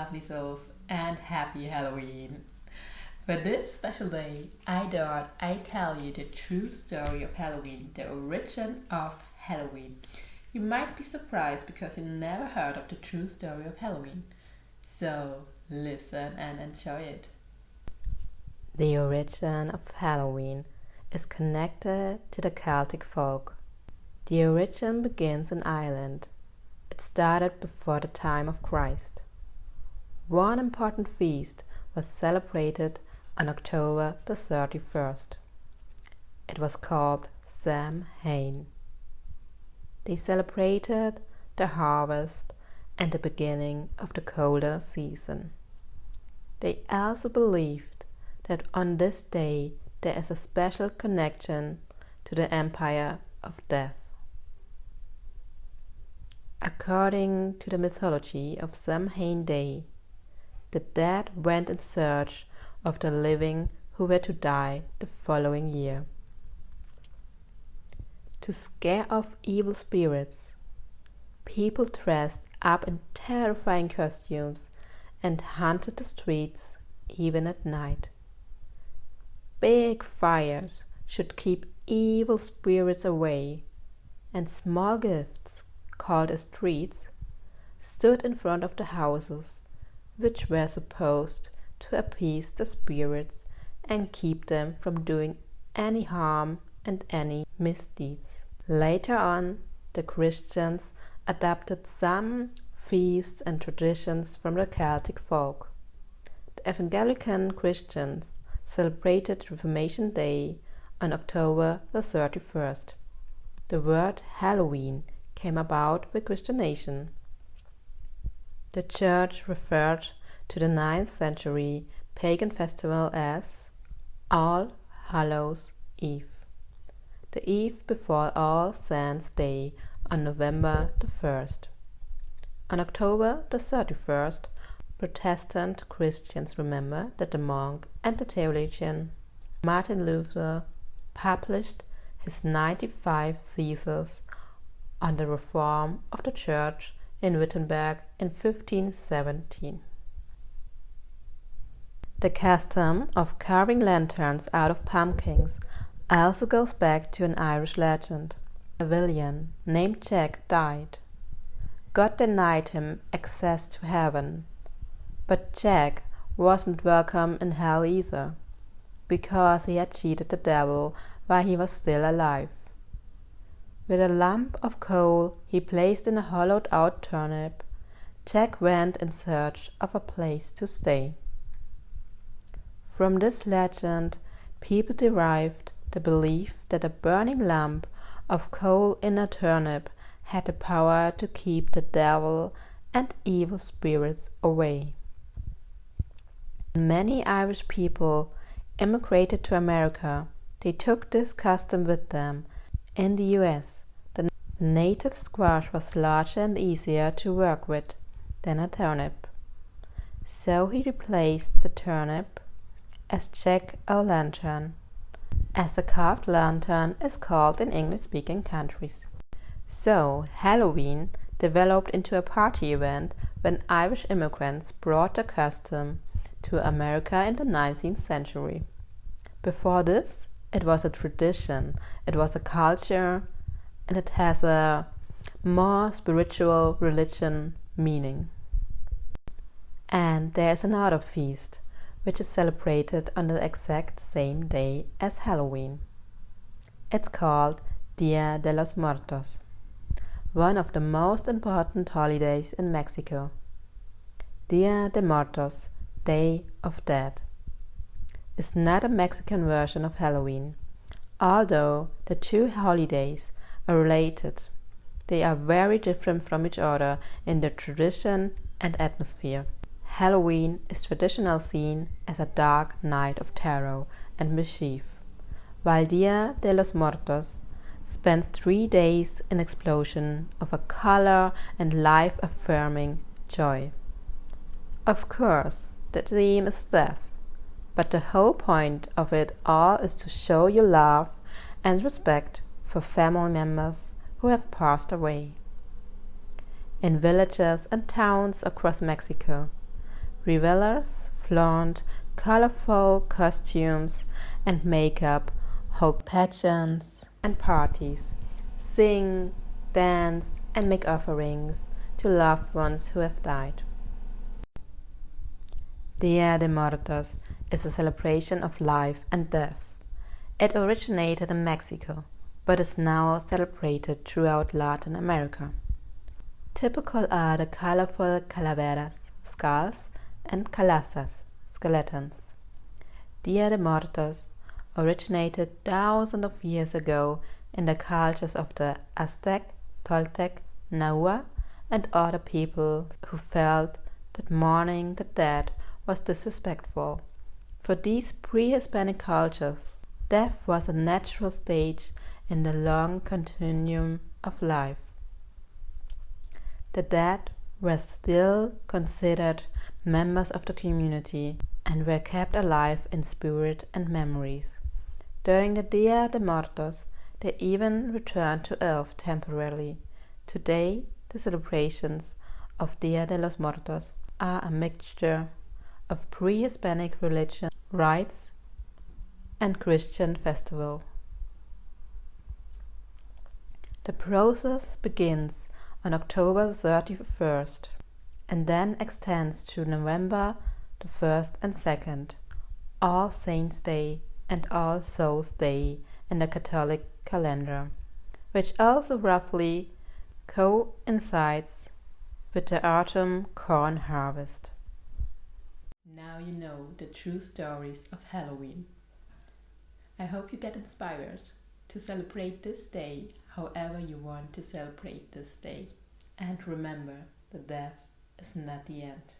lovely souls, and happy Halloween! For this special day, I thought I'd tell you the true story of Halloween, the origin of Halloween. You might be surprised because you never heard of the true story of Halloween. So, listen and enjoy it. The origin of Halloween is connected to the Celtic folk. The origin begins in Ireland. It started before the time of Christ. One important feast was celebrated on October the 31st. It was called Samhain. They celebrated the harvest and the beginning of the colder season. They also believed that on this day there is a special connection to the Empire of Death. According to the mythology of Samhain Day, the dead went in search of the living who were to die the following year. To scare off evil spirits, people dressed up in terrifying costumes and haunted the streets even at night. Big fires should keep evil spirits away, and small gifts, called as treats, stood in front of the houses, which were supposed to appease the spirits and keep them from doing any harm and any misdeeds. Later on, the Christians adopted some feasts and traditions from the Celtic folk. The Evangelical Christians celebrated Reformation Day on October the 31st. The word Halloween came about with Christianization. The Church referred to the 9th century pagan festival as All Hallows Eve, the eve before All Saints' Day on November the 1st. On October the 31st, Protestant Christians remember that the monk and the theologian Martin Luther published his 95 Theses on the reform of the Church in Wittenberg in 1517. The custom of carving lanterns out of pumpkins also goes back to an Irish legend. A villain named Jack died. God denied him access to heaven, but Jack wasn't welcome in hell either, because he had cheated the devil while he was still alive. With a lump of coal he placed in a hollowed-out turnip, Jack went in search of a place to stay. From this legend, people derived the belief that a burning lump of coal in a turnip had the power to keep the devil and evil spirits away. Many Irish people immigrated to America. They took this custom with them. In the US, the native squash was larger and easier to work with than a turnip. So he replaced the turnip as jack-o'-lantern, as a carved lantern is called in English-speaking countries. So Halloween developed into a party event when Irish immigrants brought the custom to America in the 19th century. Before this, it was a tradition, it was a culture, and it has a more spiritual religion meaning. And there is another feast, which is celebrated on the exact same day as Halloween. It's called Dia de los Muertos, one of the most important holidays in Mexico. Dia de Muertos, Day of Dead, is not a Mexican version of Halloween. Although the two holidays are related, they are very different from each other in their tradition and atmosphere. Halloween is traditionally seen as a dark night of terror and mischief, while Dia de los Muertos spends 3 days in explosion of a color and life-affirming joy. Of course, the theme is death, but the whole point of it all is to show your love and respect for family members who have passed away. In villages and towns across Mexico, Revelers flaunt colorful costumes and makeup, hold pageants and parties, sing, dance, and make offerings to loved ones who have died. Dia de Muertos is a celebration of life and death. It originated in Mexico, but is now celebrated throughout Latin America. Typical are the colorful calaveras, skulls, and calazas, skeletons. Dia de Muertos originated thousands of years ago in the cultures of the Aztec, Toltec, Nahua, and other people who felt that mourning the dead was disrespectful. For these pre-Hispanic cultures, death was a natural stage in the long continuum of life. The dead were still considered members of the community and were kept alive in spirit and memories. During the Dia de Muertos, they even returned to Earth temporarily. Today, the celebrations of Dia de los Muertos are a mixture of pre-Hispanic religion, rites, and Christian festival. The process begins on October 31st and then extends to November the 1st and 2nd, All Saints' Day and All Souls' Day in the Catholic calendar, which also roughly coincides with the autumn corn harvest. Now you know the true stories of Halloween. I hope you get inspired to celebrate this day however you want to celebrate this day. And remember that death is not the end.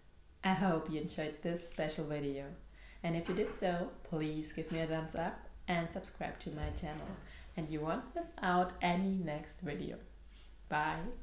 I hope you enjoyed this special video. And if you did so, please give me a thumbs up and subscribe to my channel. And you won't miss out any next video. Bye!